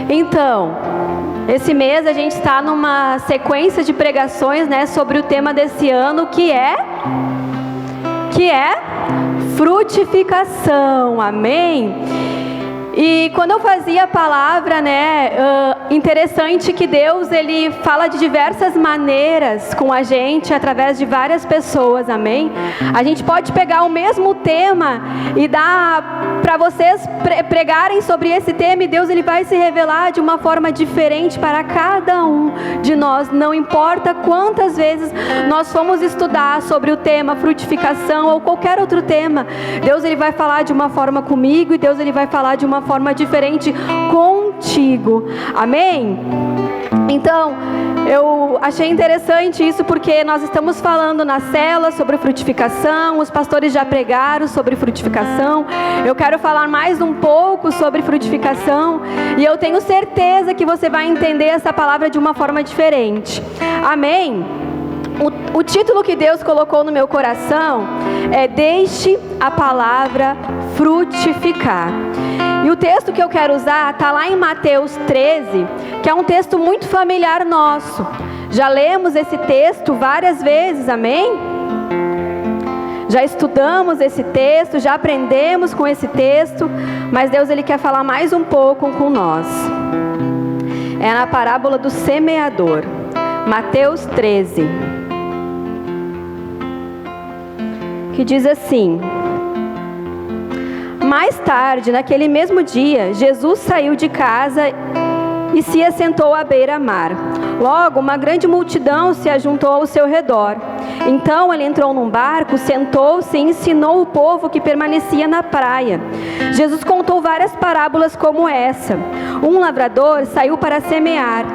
Então, esse mês a gente está numa sequência de pregações, né, sobre o tema desse ano, que é frutificação, amém? E quando eu fazia a palavra, né, interessante que Deus, Ele fala de diversas maneiras com a gente, através de várias pessoas, amém? A gente pode pegar o mesmo tema e dar para vocês pregarem sobre esse tema, e Deus, Ele vai se revelar de uma forma diferente para cada um de nós, não importa quantas vezes nós fomos estudar sobre o tema frutificação ou qualquer outro tema, Deus, Ele vai falar de uma forma comigo, e Deus, Ele vai falar de uma forma diferente contigo, amém? Então, eu achei interessante isso, porque nós estamos falando na célula sobre frutificação, os pastores já pregaram sobre frutificação, eu quero falar mais um pouco sobre frutificação, e eu tenho certeza que você vai entender essa palavra de uma forma diferente, amém? O título que Deus colocou no meu coração é Deixe a Palavra Frutificar. E o texto que eu quero usar está lá em Mateus 13, que é um texto muito familiar nosso. Já lemos esse texto várias vezes, amém? Já estudamos esse texto, já aprendemos com esse texto, mas Deus, Ele quer falar mais um pouco com nós. É na parábola do semeador, Mateus 13, que diz assim: mais tarde, naquele mesmo dia, Jesus saiu de casa e se assentou à beira-mar. Logo, uma grande multidão se ajuntou ao seu redor. Então ele entrou num barco, sentou-se e ensinou o povo que permanecia na praia. Jesus contou várias parábolas como essa. Um lavrador saiu para semear.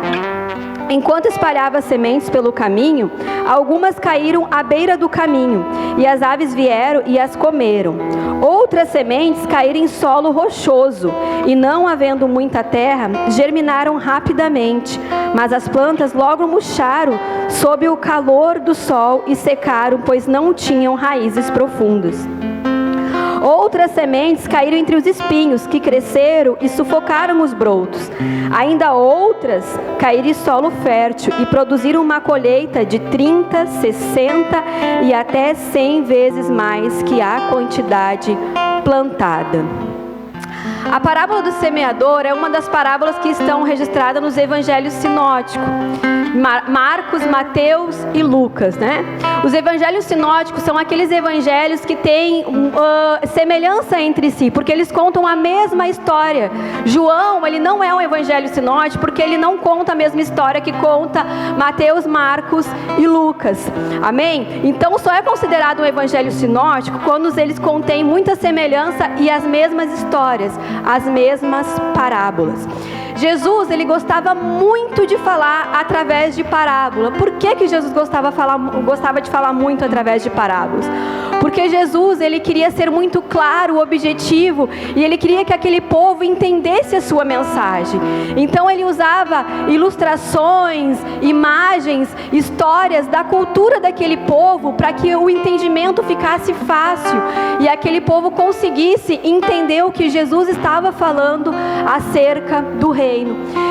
Enquanto espalhava sementes pelo caminho, algumas caíram à beira do caminho, e as aves vieram e as comeram. Outras sementes caíram em solo rochoso, e não havendo muita terra, germinaram rapidamente, mas as plantas logo murcharam sob o calor do sol e secaram, pois não tinham raízes profundas. Outras sementes caíram entre os espinhos, que cresceram e sufocaram os brotos. Ainda outras caíram em solo fértil e produziram uma colheita de 30, 60 e até 100 vezes mais que a quantidade plantada. A parábola do semeador é uma das parábolas que estão registradas nos evangelhos sinóticos. Marcos, Mateus e Lucas, né? Os evangelhos sinóticos são aqueles evangelhos que têm semelhança entre si, porque eles contam a mesma história. João, ele não é um evangelho sinótico, porque ele não conta a mesma história que conta Mateus, Marcos e Lucas, amém? Então só é considerado um evangelho sinótico quando eles contêm muita semelhança e as mesmas histórias, as mesmas parábolas. Jesus, ele gostava muito de falar através de parábola. Por que Jesus gostava de falar muito através de parábolas? Porque Jesus, ele queria ser muito claro, objetivo, e ele queria que aquele povo entendesse a sua mensagem. Então ele usava ilustrações, imagens, histórias da cultura daquele povo, para que o entendimento ficasse fácil, e aquele povo conseguisse entender o que Jesus estava falando acerca do reino.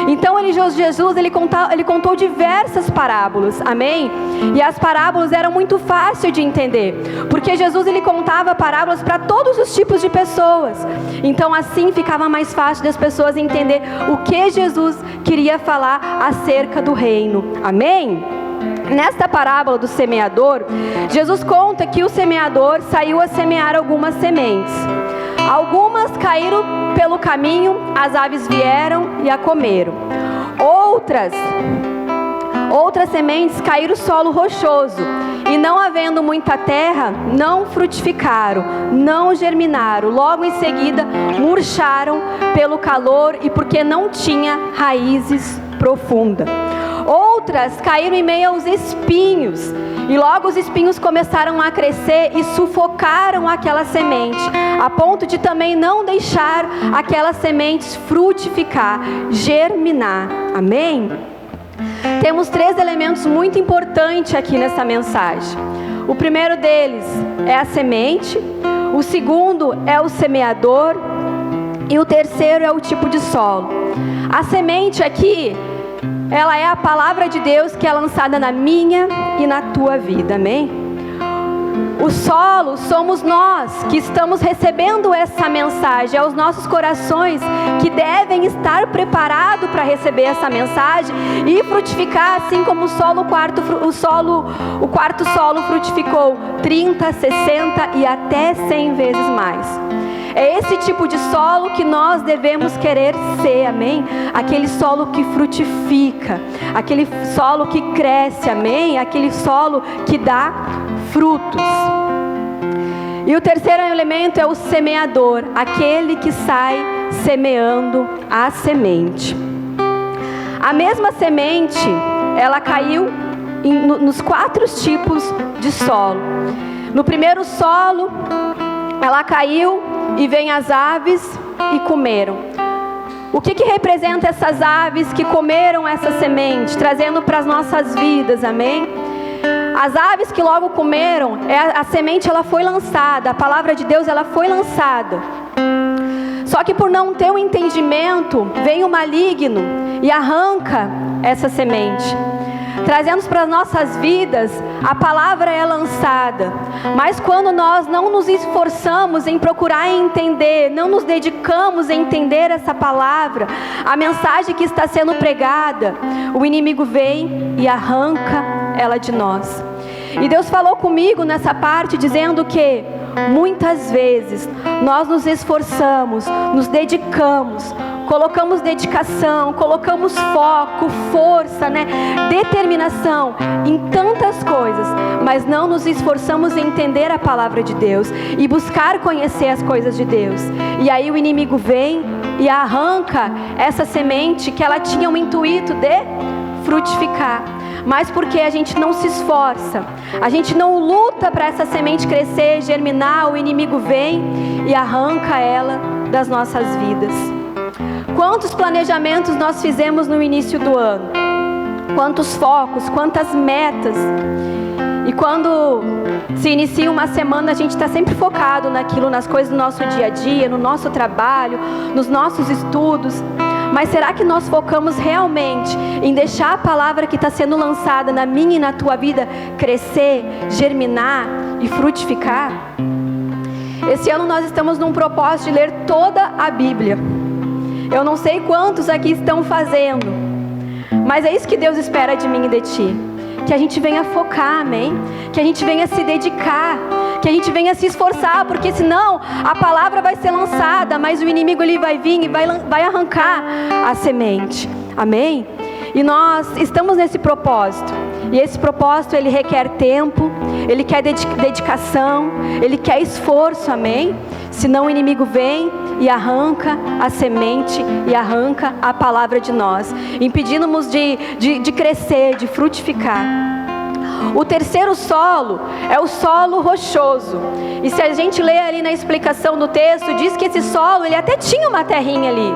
Então Jesus ele contou diversas parábolas, amém? E as parábolas eram muito fáceis de entender, porque Jesus ele contava parábolas para todos os tipos de pessoas. Então assim ficava mais fácil das pessoas entender o que Jesus queria falar acerca do reino, amém? Nesta parábola do semeador, Jesus conta que o semeador saiu a semear algumas sementes. Algumas caíram pelo caminho, as aves vieram e a comeram. Outras sementes caíram no solo rochoso, e não havendo muita terra, não frutificaram, não germinaram. Logo em seguida, murcharam pelo calor e porque não tinha raízes profundas. Outras caíram em meio aos espinhos, e logo os espinhos começaram a crescer e sufocaram aquela semente, a ponto de também não deixar aquelas sementes frutificar, germinar, amém? Temos 3 elementos muito importantes aqui nessa mensagem. O primeiro deles é a semente, o segundo é o semeador, e o terceiro é o tipo de solo. A semente aqui, ela é a palavra de Deus que é lançada na minha e na tua vida, amém? O solo somos nós que estamos recebendo essa mensagem, é os nossos corações que devem estar preparados para receber essa mensagem e frutificar, assim como o quarto solo frutificou 30, 60 e até 100 vezes mais. É esse tipo de solo que nós devemos querer ser, amém? Aquele solo que frutifica, aquele solo que cresce, amém? Aquele solo que dá frutos. E o terceiro elemento é o semeador, aquele que sai semeando a semente. A mesma semente, ela caiu nos 4 tipos de solo. No primeiro solo, ela caiu e vem as aves e comeram. O que representa essas aves que comeram essa semente, trazendo para as nossas vidas, amém? As aves que logo comeram, a semente ela foi lançada, a palavra de Deus ela foi lançada. Só que por não ter um entendimento, vem o maligno e arranca essa semente. Trazendo para as nossas vidas, a palavra é lançada. Mas quando nós não nos esforçamos em procurar entender, não nos dedicamos a entender essa palavra, a mensagem que está sendo pregada, o inimigo vem e arranca ela de nós. E Deus falou comigo nessa parte dizendo que muitas vezes nós nos esforçamos, nos dedicamos, colocamos dedicação, colocamos foco, força, determinação em tantas coisas, mas não nos esforçamos em entender a palavra de Deus e buscar conhecer as coisas de Deus. E aí o inimigo vem e arranca essa semente que ela tinha um intuito de frutificar. Mas porque a gente não se esforça, a gente não luta para essa semente crescer, germinar, o inimigo vem e arranca ela das nossas vidas. Quantos planejamentos nós fizemos no início do ano? Quantos focos, quantas metas? E quando se inicia uma semana, a gente está sempre focado naquilo, nas coisas do nosso dia a dia, no nosso trabalho, nos nossos estudos. Mas será que nós focamos realmente em deixar a palavra que está sendo lançada na minha e na tua vida crescer, germinar e frutificar? Esse ano nós estamos num propósito de ler toda a Bíblia. Eu não sei quantos aqui estão fazendo, mas é isso que Deus espera de mim e de ti. Que a gente venha focar, amém? Que a gente venha se dedicar, que a gente venha se esforçar, porque senão a palavra vai ser lançada, mas o inimigo ele vai vir e vai arrancar a semente, amém? E nós estamos nesse propósito, e esse propósito ele requer tempo, ele quer dedicação, ele quer esforço, amém? Senão o inimigo vem e arranca a semente e arranca a palavra de nós, impedindo-nos de crescer, de frutificar. O terceiro solo é o solo rochoso. E se a gente lê ali na explicação do texto, diz que esse solo, ele até tinha uma terrinha ali.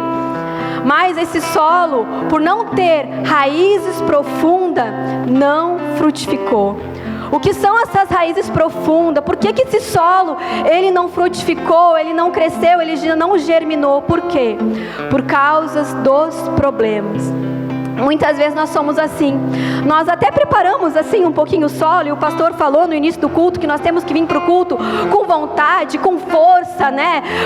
Mas esse solo, por não ter raízes profundas, não frutificou. O que são essas raízes profundas? Por que esse solo, ele não frutificou, ele não cresceu, ele não germinou? Por quê? Por causa dos problemas. Muitas vezes nós somos assim. Nós até preparamos assim um pouquinho o solo, e o pastor falou no início do culto que nós temos que vir para o culto com vontade, com força,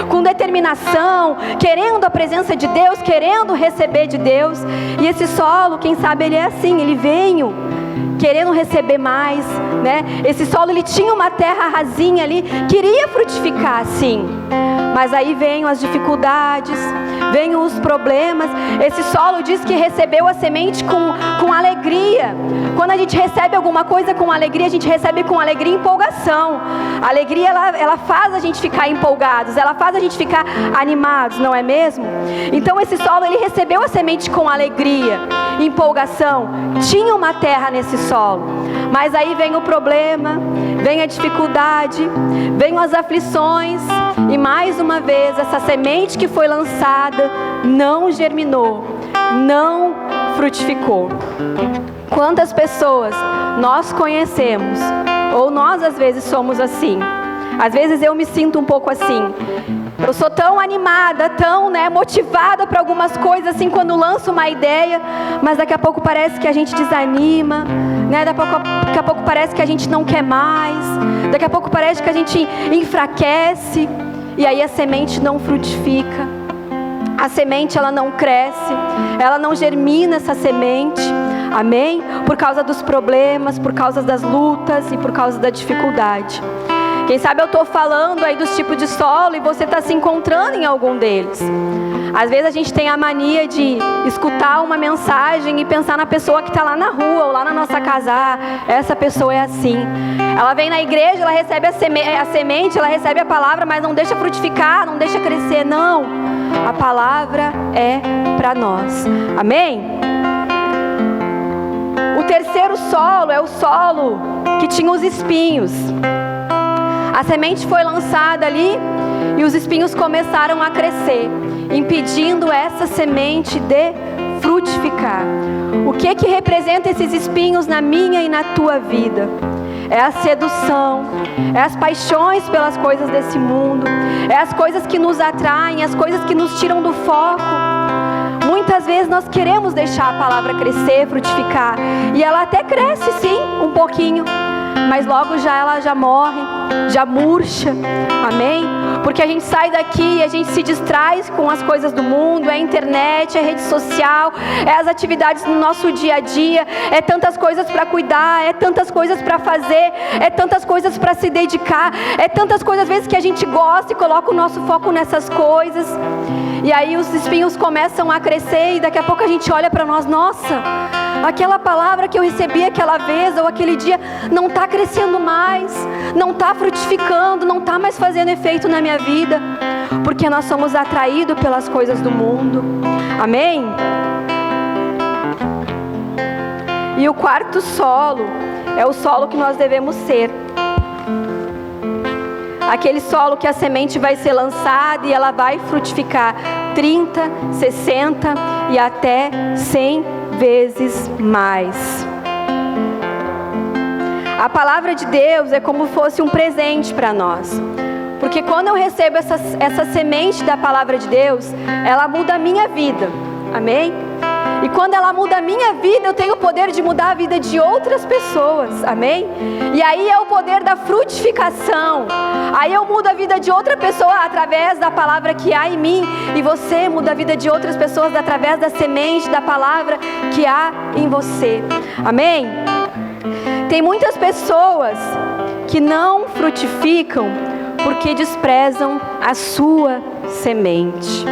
com determinação, querendo a presença de Deus, querendo receber de Deus. E esse solo, quem sabe ele é assim, ele veio querendo receber mais, Esse solo ele tinha uma terra rasinha ali, queria frutificar, sim. Mas aí vêm as dificuldades, vêm os problemas. Esse solo diz que recebeu a semente com alegria. Quando a gente recebe alguma coisa com alegria, a gente recebe com alegria e empolgação. A alegria ela faz a gente ficar empolgados, ela faz a gente ficar animados, não é mesmo? Então esse solo ele recebeu a semente com alegria, empolgação. Tinha uma terra nesse solo. Mas aí vem o problema, vem a dificuldade, vem as aflições. E mais uma vez, essa semente que foi lançada não germinou, não frutificou. Quantas pessoas nós conhecemos, ou nós às vezes somos assim? Às vezes eu me sinto um pouco assim. Eu sou tão animada, tão motivada para algumas coisas, assim, quando lanço uma ideia, mas daqui a pouco parece que a gente desanima, daqui a pouco parece que a gente não quer mais, daqui a pouco parece que a gente enfraquece, e aí a semente não frutifica, a semente ela não cresce, ela não germina essa semente, amém? Por causa dos problemas, por causa das lutas e por causa da dificuldade. Quem sabe eu estou falando aí dos tipos de solo e você está se encontrando em algum deles. Às vezes a gente tem a mania de escutar uma mensagem e pensar na pessoa que está lá na rua ou lá na nossa casa. Ah, essa pessoa é assim. Ela vem na igreja, ela recebe a semente, ela recebe a palavra, mas não deixa frutificar, não deixa crescer. Não, a palavra é para nós. Amém? O terceiro solo é o solo que tinha os espinhos. A semente foi lançada ali e os espinhos começaram a crescer, impedindo essa semente de frutificar. O que representa esses espinhos na minha e na tua vida? É a sedução, é as paixões pelas coisas desse mundo, é as coisas que nos atraem, as coisas que nos tiram do foco. Muitas vezes nós queremos deixar a palavra crescer, frutificar, e ela até cresce sim, um pouquinho, mas logo ela já morre, já murcha, amém? Porque a gente sai daqui e a gente se distrai com as coisas do mundo, é a internet, é a rede social, é as atividades do nosso dia a dia, é tantas coisas para cuidar, é tantas coisas para fazer, é tantas coisas para se dedicar, é tantas coisas às vezes que a gente gosta e coloca o nosso foco nessas coisas, e aí os espinhos começam a crescer e daqui a pouco a gente olha para nós, nossa, aquela palavra que eu recebi aquela vez ou aquele dia não está crescendo mais, não está frutificando, não está mais fazendo efeito na minha vida, porque nós somos atraídos pelas coisas do mundo, amém? E o quarto solo é o solo que nós devemos ser, aquele solo que a semente vai ser lançada e ela vai frutificar 30, 60 e até 100 vezes mais. A palavra de Deus é como se fosse um presente para nós, porque quando eu recebo essa semente da palavra de Deus, ela muda a minha vida, amém? E quando ela muda a minha vida, eu tenho o poder de mudar a vida de outras pessoas, amém? E aí é o poder da frutificação, aí eu mudo a vida de outra pessoa através da palavra que há em mim, e você muda a vida de outras pessoas através da semente da palavra que há em você, amém? Tem muitas pessoas que não frutificam porque desprezam a sua semente.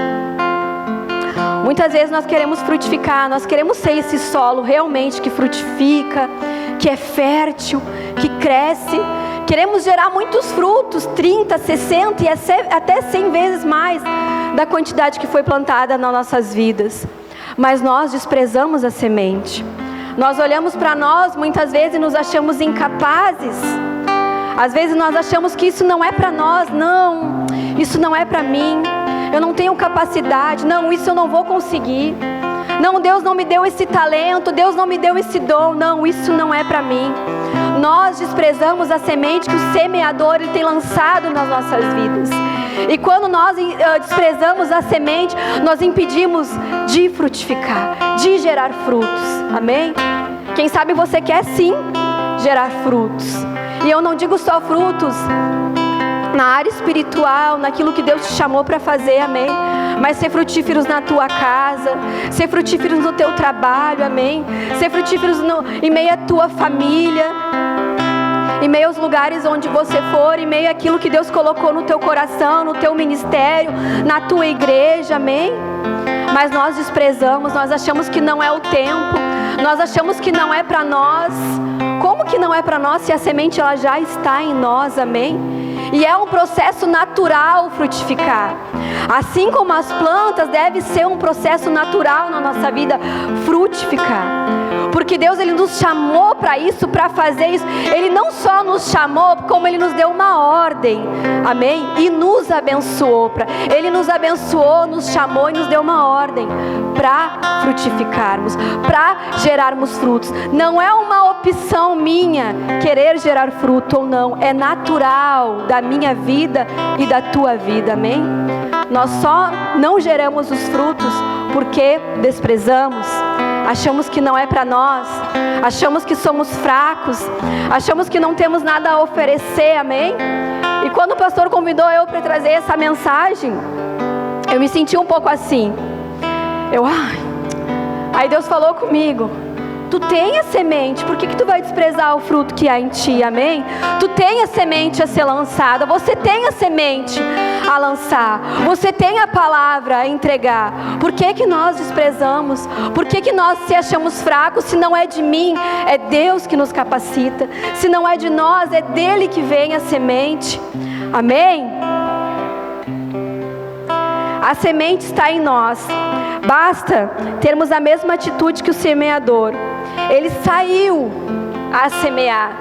Muitas vezes nós queremos frutificar, nós queremos ser esse solo realmente que frutifica, que é fértil, que cresce. Queremos gerar muitos frutos, 30, 60 e até 100 vezes mais da quantidade que foi plantada nas nossas vidas. Mas nós desprezamos a semente. Nós olhamos para nós muitas vezes e nos achamos incapazes. Às vezes nós achamos que isso não é para nós, não, isso não é para mim. Eu não tenho capacidade, não, isso eu não vou conseguir. Não, Deus não me deu esse talento, Deus não me deu esse dom, não, isso não é para mim. Nós desprezamos a semente que o semeador ele tem lançado nas nossas vidas. E quando nós desprezamos a semente, nós impedimos de frutificar, de gerar frutos, amém? Quem sabe você quer sim gerar frutos. E eu não digo só frutos na área espiritual, naquilo que Deus te chamou para fazer, amém? Mas ser frutíferos na tua casa, ser frutíferos no teu trabalho, amém? Ser frutíferos em meio à tua família, em meio aos lugares onde você for, em meio àquilo que Deus colocou no teu coração, no teu ministério, na tua igreja, amém? Mas nós desprezamos, nós achamos que não é o tempo, nós achamos que não é para nós. Como que não é para nós se a semente ela já está em nós, amém? E é um processo natural frutificar. Assim como as plantas, deve ser um processo natural na nossa vida frutificar. Porque Deus ele nos chamou para isso, para fazer isso. Ele não só nos chamou, como Ele nos deu uma ordem, amém? E nos abençoou. Ele nos abençoou, nos chamou e nos deu uma ordem para frutificarmos, para gerarmos frutos. Não é uma opção minha querer gerar fruto ou não. É natural da minha vida e da tua vida, amém? Nós só não geramos os frutos porque desprezamos, achamos que não é para nós, achamos que somos fracos, achamos que não temos nada a oferecer, amém? E quando o pastor convidou eu para trazer essa mensagem, eu me senti um pouco assim. Aí Deus falou comigo: tu tem a semente, por que tu vai desprezar o fruto que há em ti, amém? Tu tem a semente a ser lançada, você tem a semente a lançar, você tem a palavra a entregar. Por que nós desprezamos? Por que nós se achamos fracos? Se não é de mim, é Deus que nos capacita. Se não é de nós, é dele que vem a semente, amém? A semente está em nós, basta termos a mesma atitude que o semeador. Ele saiu a semear.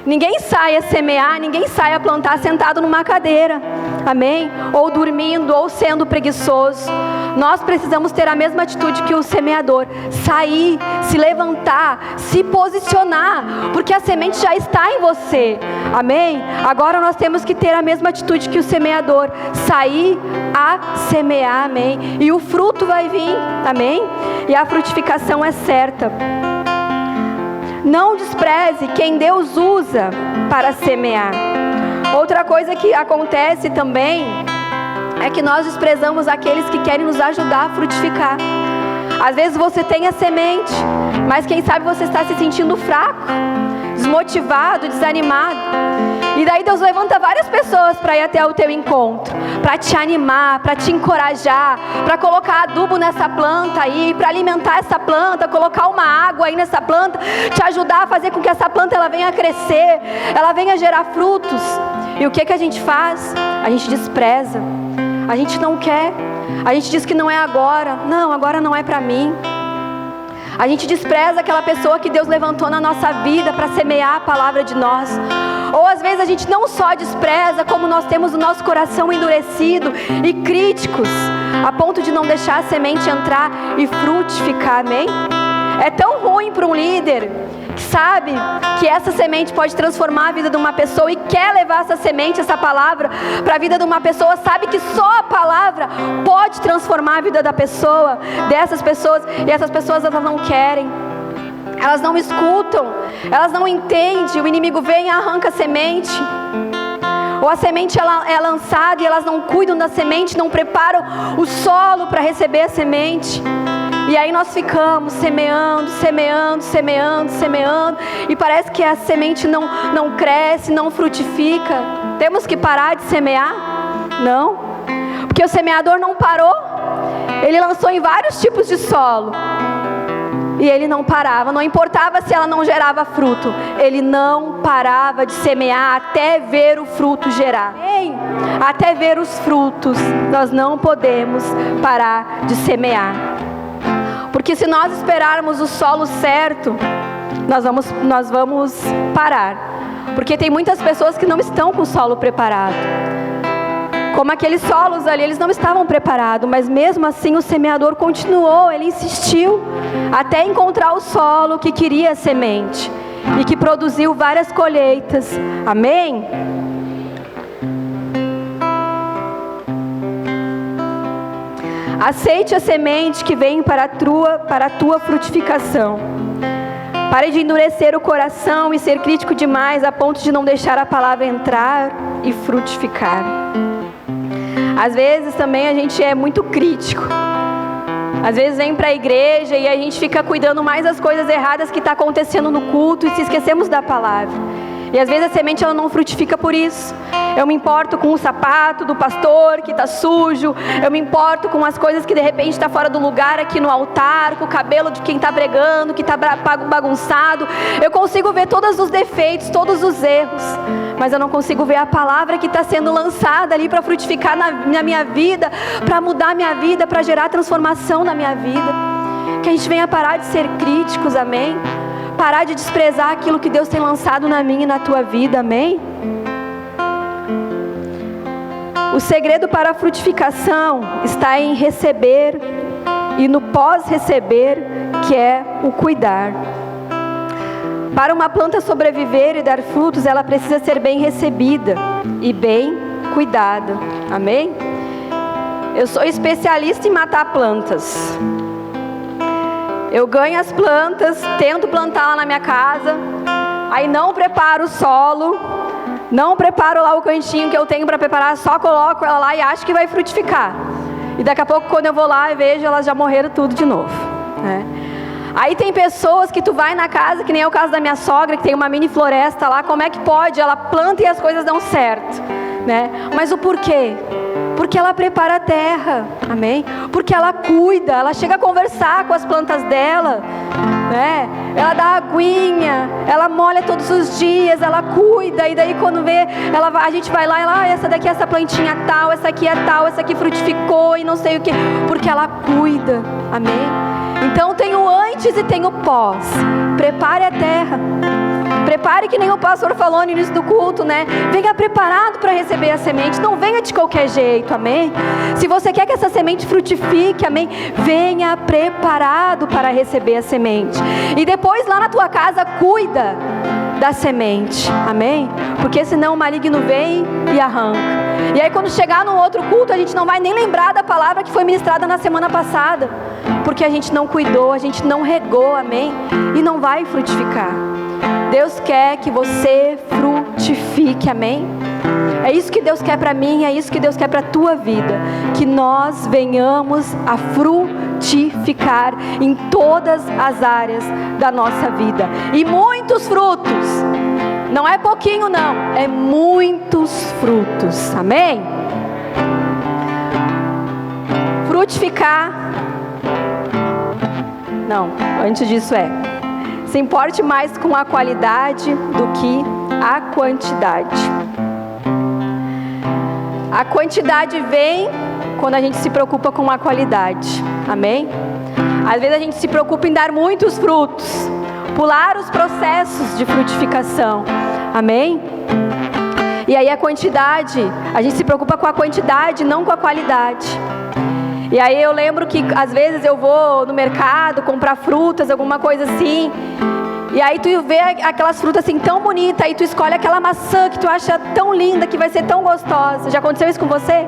Ninguém sai a semear, ninguém sai a plantar sentado numa cadeira, amém? Ou dormindo, ou sendo preguiçoso. Nós precisamos ter a mesma atitude que o semeador: sair, se levantar, se posicionar, porque a semente já está em você, amém? Agora nós temos que ter a mesma atitude que o semeador: sair a semear, amém? E o fruto vai vir, amém? E a frutificação é certa. Não despreze quem Deus usa para semear. Outra coisa que acontece também é que nós desprezamos aqueles que querem nos ajudar a frutificar. Às vezes você tem a semente, mas quem sabe você está se sentindo fraco, desmotivado, desanimado. E daí Deus levanta várias pessoas para ir até o teu encontro, para te animar, para te encorajar, para colocar adubo nessa planta aí, para alimentar essa planta, colocar uma água aí nessa planta, te ajudar a fazer com que essa planta ela venha crescer, ela venha gerar frutos. E o que a gente faz? A gente despreza, a gente não quer, a gente diz que não é agora. Não, agora não é para mim. A gente despreza aquela pessoa que Deus levantou na nossa vida para semear a palavra de nós. Ou às vezes a gente não só despreza, como nós temos o nosso coração endurecido e críticos, a ponto de não deixar a semente entrar e frutificar, amém? É tão ruim para um líder que sabe que essa semente pode transformar a vida de uma pessoa e quer levar essa semente, essa palavra para a vida de uma pessoa, sabe que só a palavra pode transformar a vida da pessoa, dessas pessoas, e essas pessoas elas não querem, elas não escutam, elas não entendem. O inimigo vem e arranca a semente, ou a semente ela é lançada e elas não cuidam da semente, não preparam o solo para receber a semente. E aí nós ficamos semeando, e parece que a semente não cresce, não frutifica. Temos que parar de semear? Não, porque o semeador não parou. Ele lançou em vários tipos de solo e ele não parava, não importava se ela não gerava fruto, ele não parava de semear até ver o fruto gerar. Até ver os frutos, nós não podemos parar de semear. Porque se nós esperarmos o solo certo, nós vamos parar. Porque tem muitas pessoas que não estão com o solo preparado. Como aqueles solos ali, eles não estavam preparados, mas mesmo assim o semeador continuou, ele insistiu até encontrar o solo que queria a semente e que produziu várias colheitas. Amém? Aceite a semente que vem para a tua frutificação. Pare de endurecer o coração e ser crítico demais a ponto de não deixar a palavra entrar e frutificar. Às vezes também a gente é muito crítico. Às vezes vem para a igreja e a gente fica cuidando mais das coisas erradas que está acontecendo no culto e se esquecemos da palavra. E às vezes a semente ela não frutifica por isso. Eu me importo com o sapato do pastor que está sujo. Eu me importo com as coisas que de repente está fora do lugar aqui no altar, com o cabelo de quem está pregando, que está bagunçado. Eu consigo ver todos os defeitos, todos os erros, mas eu não consigo ver a palavra que está sendo lançada ali para frutificar na minha vida, para mudar a minha vida, para gerar transformação na minha vida. Que a gente venha parar de ser críticos, amém? Parar de desprezar aquilo que Deus tem lançado na minha e na tua vida, amém? O segredo para a frutificação está em receber e no pós-receber, que é o cuidar. Para uma planta sobreviver e dar frutos, ela precisa ser bem recebida e bem cuidada, amém? Eu sou especialista em matar plantas. Eu ganho as plantas, tento plantar lá na minha casa, aí não preparo o solo, não preparo lá o cantinho que eu tenho para preparar, só coloco ela lá e acho que vai frutificar. E daqui a pouco, quando eu vou lá e vejo, elas já morreram tudo de novo, né? Aí tem pessoas que tu vai na casa, que nem é o caso da minha sogra, que tem uma mini floresta lá, como é que pode? Ela planta e as coisas dão certo, né? Mas o porquê? Porque ela prepara a terra, amém? Porque ela cuida, ela chega a conversar com as plantas dela, né? Ela dá aguinha, ela molha todos os dias, ela cuida, e daí quando vê, a gente vai lá e ela, essa daqui é essa plantinha tal, essa aqui é tal, essa aqui frutificou e não sei o que, porque ela cuida, amém? Então tem o antes e tem o pós. Prepare a terra. Prepare, que nem o pastor falou no início do culto, né? Venha preparado para receber a semente. Não venha de qualquer jeito, amém? Se você quer que essa semente frutifique, amém? Venha preparado para receber a semente. E depois lá na tua casa, cuida da semente, amém? Porque senão o maligno vem e arranca. E aí quando chegar no outro culto, a gente não vai nem lembrar da palavra que foi ministrada na semana passada. Porque a gente não cuidou, a gente não regou, amém? E não vai frutificar. Deus quer que você frutifique, amém? É isso que Deus quer para mim, é isso que Deus quer para a tua vida. Que nós venhamos a frutificar em todas as áreas da nossa vida. E muitos frutos. Não é pouquinho não, é muitos frutos, amém? Frutificar. Não, antes disso se importe mais com a qualidade do que a quantidade. A quantidade vem quando a gente se preocupa com a qualidade, amém? Às vezes a gente se preocupa em dar muitos frutos, pular os processos de frutificação, amém? E aí a gente se preocupa com a quantidade, não com a qualidade. E aí eu lembro que às vezes eu vou no mercado comprar frutas, alguma coisa assim, e aí tu vê aquelas frutas assim tão bonitas, aí tu escolhe aquela maçã que tu acha tão linda, que vai ser tão gostosa. Já aconteceu isso com você?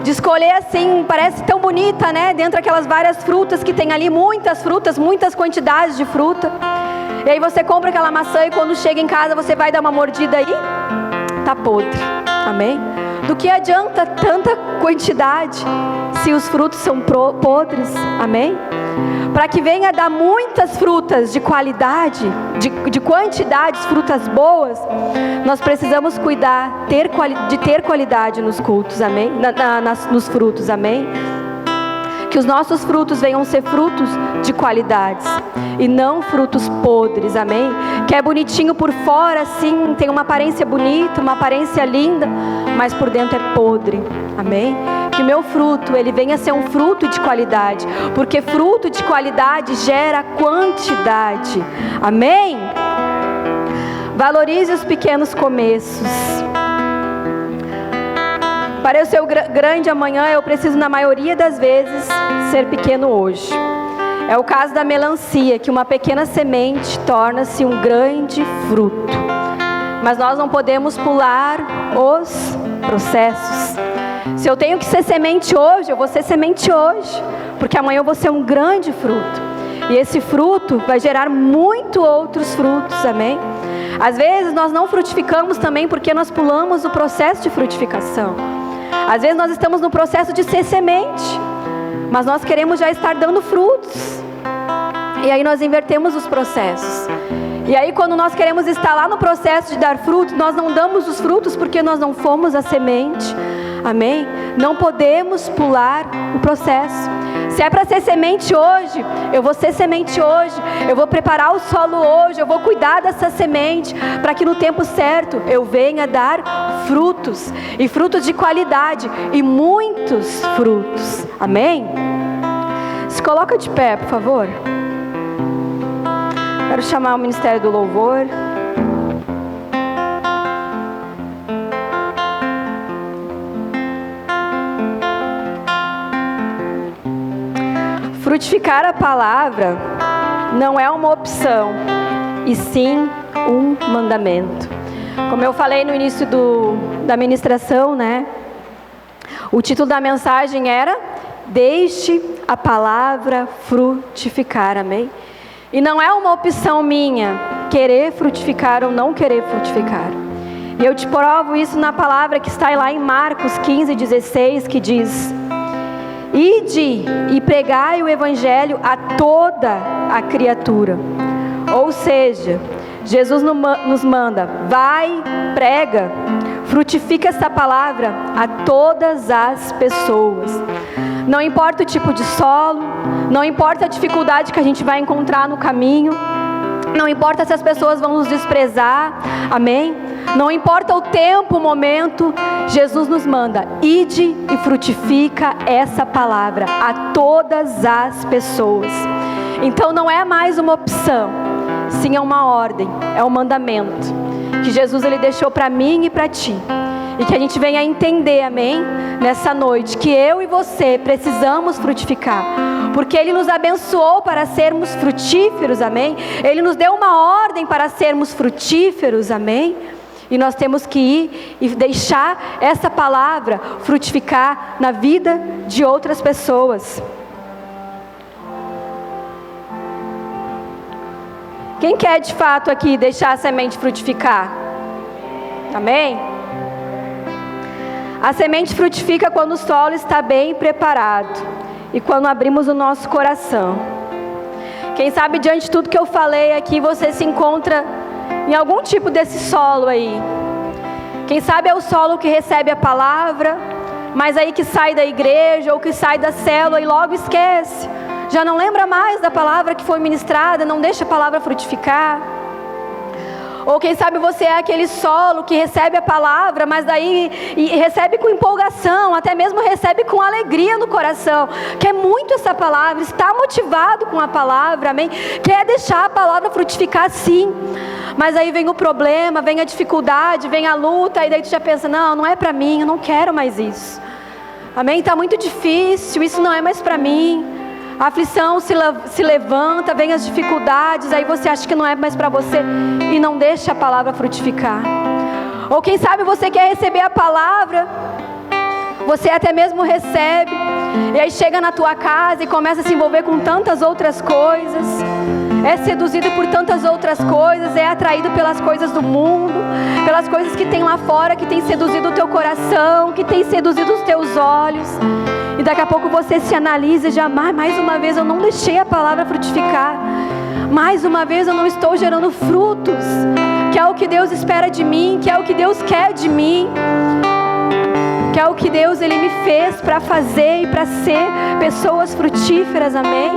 De escolher assim, parece tão bonita, né? Dentro daquelas várias frutas que tem ali, muitas frutas, muitas quantidades de fruta. E aí você compra aquela maçã e quando chega em casa você vai dar uma mordida aí, tá podre, amém? Do que adianta tanta quantidade se os frutos são podres, amém? Para que venha dar muitas frutas de qualidade, de quantidades, frutas boas, nós precisamos cuidar, de ter qualidade nos cultos, amém? Nos frutos, amém? Que os nossos frutos venham ser frutos de qualidades e não frutos podres, amém? Que é bonitinho por fora, assim, tem uma aparência bonita, uma aparência linda, mas por dentro é podre, amém? Que o meu fruto, ele venha ser um fruto de qualidade, porque fruto de qualidade gera quantidade, amém? Valorize os pequenos começos. Para eu ser o grande amanhã, eu preciso, na maioria das vezes, ser pequeno hoje. É o caso da melancia, que uma pequena semente torna-se um grande fruto. Mas nós não podemos pular os processos. Se eu tenho que ser semente hoje, eu vou ser semente hoje, porque amanhã eu vou ser um grande fruto. E esse fruto vai gerar muitos outros frutos, amém? Às vezes nós não frutificamos também porque nós pulamos o processo de frutificação. Às vezes nós estamos no processo de ser semente, mas nós queremos já estar dando frutos. E aí nós invertemos os processos. E aí quando nós queremos estar lá no processo de dar frutos, nós não damos os frutos porque nós não fomos a semente. Amém? Não podemos pular o processo. Se é para ser semente hoje, eu vou ser semente hoje. Eu vou preparar o solo hoje. Eu vou cuidar dessa semente para que no tempo certo eu venha dar frutos. E frutos de qualidade. E muitos frutos. Amém? Se coloca de pé, por favor. Quero chamar o Ministério do Louvor. Frutificar a palavra não é uma opção, e sim um mandamento. Como eu falei no início da ministração, né? O título da mensagem era: Deixe a palavra frutificar, amém? E não é uma opção minha querer frutificar ou não querer frutificar. E eu te provo isso na palavra que está lá em Marcos 15:16, que diz: Ide e pregai o evangelho a toda a criatura. Ou seja, Jesus nos manda: vai, prega, frutifica essa palavra a todas as pessoas. Não importa o tipo de solo, não importa a dificuldade que a gente vai encontrar no caminho, não importa se as pessoas vão nos desprezar, amém? Não importa o tempo, o momento, Jesus nos manda: ide e frutifica essa palavra a todas as pessoas. Então não é mais uma opção, sim é uma ordem, é um mandamento que Jesus ele deixou para mim e para ti. E que a gente venha entender, amém? Nessa noite, que eu e você precisamos frutificar. Porque Ele nos abençoou para sermos frutíferos, amém? Ele nos deu uma ordem para sermos frutíferos, amém? E nós temos que ir e deixar essa palavra frutificar na vida de outras pessoas. Quem quer de fato aqui deixar a semente frutificar? Amém? A semente frutifica quando o solo está bem preparado e quando abrimos o nosso coração. Quem sabe diante de tudo que eu falei aqui, você se encontra em algum tipo desse solo aí. Quem sabe é o solo que recebe a palavra, mas aí que sai da igreja ou que sai da célula e logo esquece. Já não lembra mais da palavra que foi ministrada, não deixa a palavra frutificar. Ou quem sabe você é aquele solo que recebe a palavra, mas daí recebe com empolgação, até mesmo recebe com alegria no coração, quer muito essa palavra, está motivado com a palavra, amém? Quer deixar a palavra frutificar sim, mas aí vem o problema, vem a dificuldade, vem a luta, e daí tu já pensa: não é para mim, eu não quero mais isso, amém? Está muito difícil, isso não é mais para mim. A aflição se levanta, vem as dificuldades, aí você acha que não é mais para você e não deixa a palavra frutificar. Ou quem sabe você quer receber a palavra, você até mesmo recebe, e aí chega na tua casa e começa a se envolver com tantas outras coisas, é seduzido por tantas outras coisas, é atraído pelas coisas do mundo, pelas coisas que tem lá fora, que tem seduzido o teu coração, que tem seduzido os teus olhos. E daqui a pouco você se analisa e já: mais uma vez eu não deixei a palavra frutificar. Mais uma vez eu não estou gerando frutos, que é o que Deus espera de mim, que é o que Deus quer de mim, que é o que Deus Ele me fez para fazer e para ser pessoas frutíferas, amém?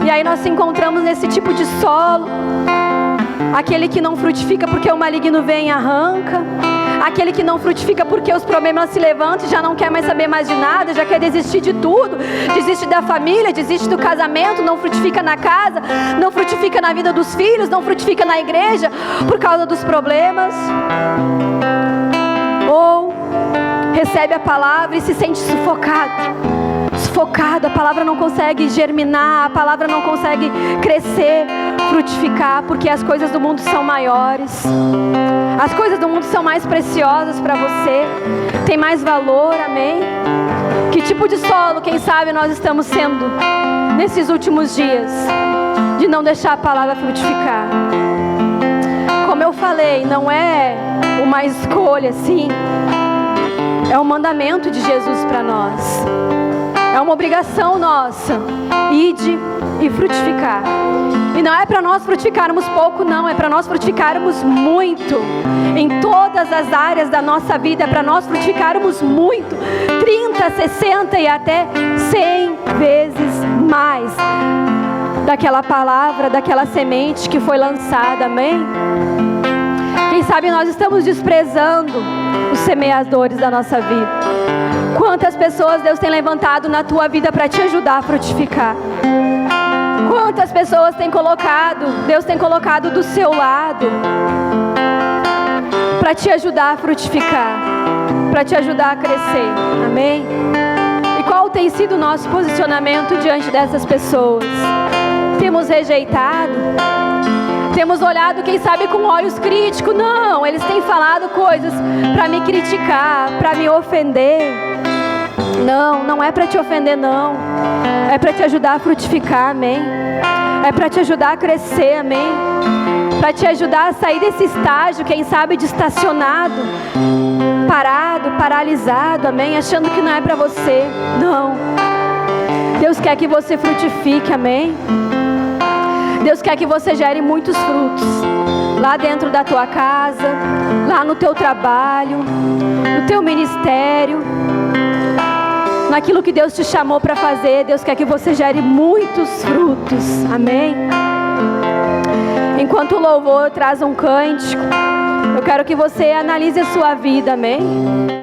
E aí nós nos encontramos nesse tipo de solo, aquele que não frutifica porque o maligno vem e arranca, aquele que não frutifica porque os problemas se levantam e já não quer mais saber mais de nada, já quer desistir de tudo, desiste da família, desiste do casamento, não frutifica na casa, não frutifica na vida dos filhos, não frutifica na igreja por causa dos problemas. Ou recebe a palavra e se sente sufocado, a palavra não consegue germinar, a palavra não consegue crescer, frutificar, porque as coisas do mundo são maiores, as coisas do mundo são mais preciosas para você, tem mais valor, amém? Que tipo de solo, quem sabe, nós estamos sendo nesses últimos dias, de não deixar a palavra frutificar? Como eu falei, não é uma escolha assim, é um mandamento de Jesus para nós. É uma obrigação nossa, ide e frutificar. E não é para nós frutificarmos pouco, não, é para nós frutificarmos muito, em todas as áreas da nossa vida, é para nós frutificarmos muito, 30, 60 e até 100 vezes mais, daquela palavra, daquela semente que foi lançada, amém? Quem sabe nós estamos desprezando os semeadores da nossa vida. Quantas pessoas Deus tem levantado na tua vida para te ajudar a frutificar? Quantas pessoas Deus tem colocado do seu lado para te ajudar a frutificar, para te ajudar a crescer, amém? E qual tem sido o nosso posicionamento diante dessas pessoas? Temos rejeitado? Temos olhado, quem sabe, com olhos críticos? Não, eles têm falado coisas para me criticar, para me ofender. Não é para te ofender, não. É para te ajudar a frutificar, amém? É para te ajudar a crescer, amém? Para te ajudar a sair desse estágio, quem sabe de estacionado, parado, paralisado, amém? Achando que não é para você. Não. Deus quer que você frutifique, amém? Deus quer que você gere muitos frutos. Lá dentro da tua casa, lá no teu trabalho, no teu ministério, naquilo que Deus te chamou para fazer. Deus quer que você gere muitos frutos, amém? Enquanto o louvor traz um cântico, eu quero que você analise a sua vida, amém?